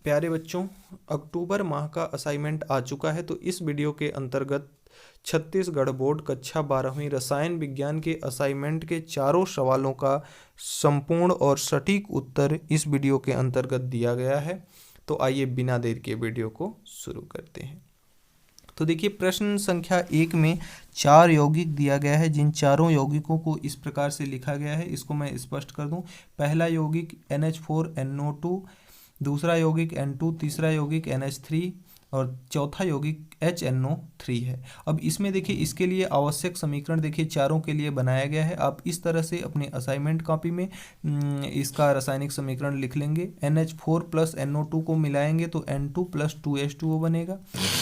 प्यारे बच्चों, अक्टूबर माह का असाइनमेंट आ चुका है। तो इस वीडियो के अंतर्गत छत्तीसगढ़ बोर्ड कक्षा 12वीं रसायन विज्ञान के असाइनमेंट के चारों सवालों का संपूर्ण और सटीक उत्तर इस वीडियो के अंतर्गत दिया गया है। तो आइए बिना देर के वीडियो को शुरू करते हैं। तो देखिए, प्रश्न संख्या 1 में 4 यौगिक दिया गया है, जिन चारों यौगिकों को इस प्रकार से लिखा गया है। इसको मैं स्पष्ट कर दूं। पहला यौगिक NH4NO2, दूसरा यौगिक N2, तीसरा यौगिक NH3 और चौथा यौगिक HNO3 है। अब इसमें देखिए, इसके लिए आवश्यक समीकरण देखिए चारों के लिए बनाया गया है। आप इस तरह से अपने असाइनमेंट कॉपी में इसका रासायनिक समीकरण लिख लेंगे। NH4 प्लस NO2 को मिलाएंगे तो N2 प्लस 2H2O बनेगा,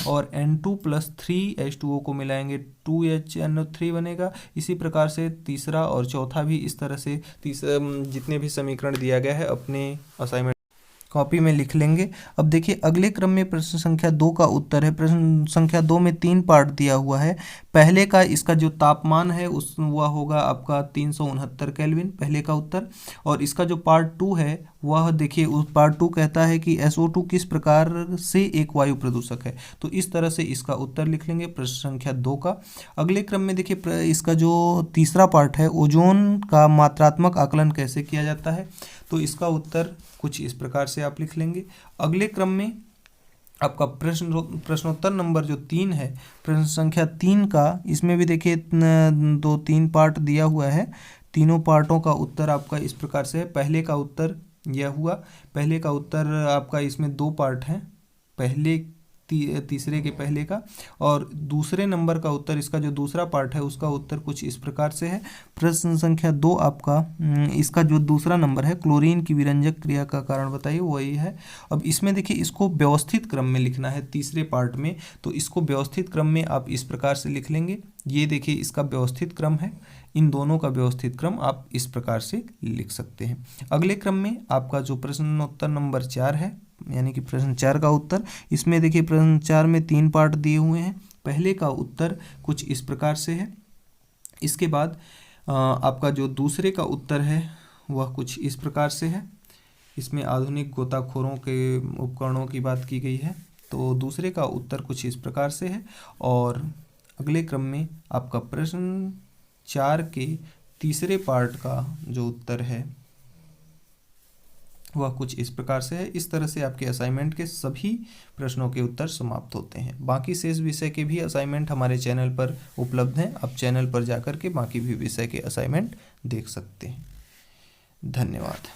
और N2 प्लस 3H2O को मिलाएंगे 2HNO3 बनेगा। इसी प्रकार से तीसरा और चौथा भी इस तरह से जितने भी समीकरण दिया गया है अपने असाइनमेंट कॉपी में लिख लेंगे। अब देखिए, अगले क्रम में प्रश्न संख्या 2 का उत्तर है। प्रश्न संख्या 2 में 3 पार्ट दिया हुआ है। पहले का इसका जो तापमान है वह होगा आपका 369 केल्विन, पहले का उत्तर। और इसका जो पार्ट 2 है वह देखिए, उस पार्ट 2 कहता है कि SO2 किस प्रकार से एक वायु प्रदूषक है। तो इस तरह से इसका उत्तर लिख लेंगे प्रश्न संख्या 2 का। अगले क्रम में देखिए, इसका जो तीसरा पार्ट है, ओजोन का मात्रात्मक आकलन कैसे किया जाता है, तो इसका उत्तर कुछ इस प्रकार से आप लिख लेंगे। अगले क्रम में आपका प्रश्नोत्तर नंबर जो 3 है, प्रश्न संख्या 3 का, इसमें भी देखिए 2-3 पार्ट दिया हुआ है। तीनों पार्टों का उत्तर आपका इस प्रकार से है। पहले का उत्तर यह हुआ। पहले का उत्तर आपका, इसमें 2 पार्ट हैं, पहले तीसरे के पहले का, और दूसरे नंबर का उत्तर, इसका जो दूसरा पार्ट है उसका उत्तर कुछ इस प्रकार से है। प्रश्न संख्या 2 आपका, इसका जो दूसरा नंबर है, क्लोरीन की विरंजक क्रिया का कारण बताइए, वही है। अब इसमें देखिए, इसको व्यवस्थित क्रम में लिखना है तीसरे पार्ट में। तो इसको व्यवस्थित क्रम में आप इस प्रकार से लिख लेंगे। ये देखिए, इसका व्यवस्थित क्रम है। इन दोनों का व्यवस्थित क्रम आप इस प्रकार से लिख सकते हैं। अगले क्रम में आपका जो प्रश्नोत्तर नंबर 4 है, यानी कि प्रश्न 4 का उत्तर, इसमें देखिए प्रश्न 4 में 3 पार्ट दिए हुए हैं। पहले का उत्तर कुछ इस प्रकार से है। इसके बाद आपका जो दूसरे का उत्तर है वह कुछ इस प्रकार से है। इसमें आधुनिक गोताखोरों के उपकरणों की बात की गई है। तो दूसरे का उत्तर कुछ इस प्रकार से है। और अगले क्रम में आपका प्रश्न 4 के तीसरे पार्ट का जो उत्तर है वह कुछ इस प्रकार से है। इस तरह से आपके असाइनमेंट के सभी प्रश्नों के उत्तर समाप्त होते हैं। बाकी शेष विषय के भी असाइनमेंट हमारे चैनल पर उपलब्ध हैं। आप चैनल पर जाकर के बाकी भी विषय के असाइनमेंट देख सकते हैं। धन्यवाद।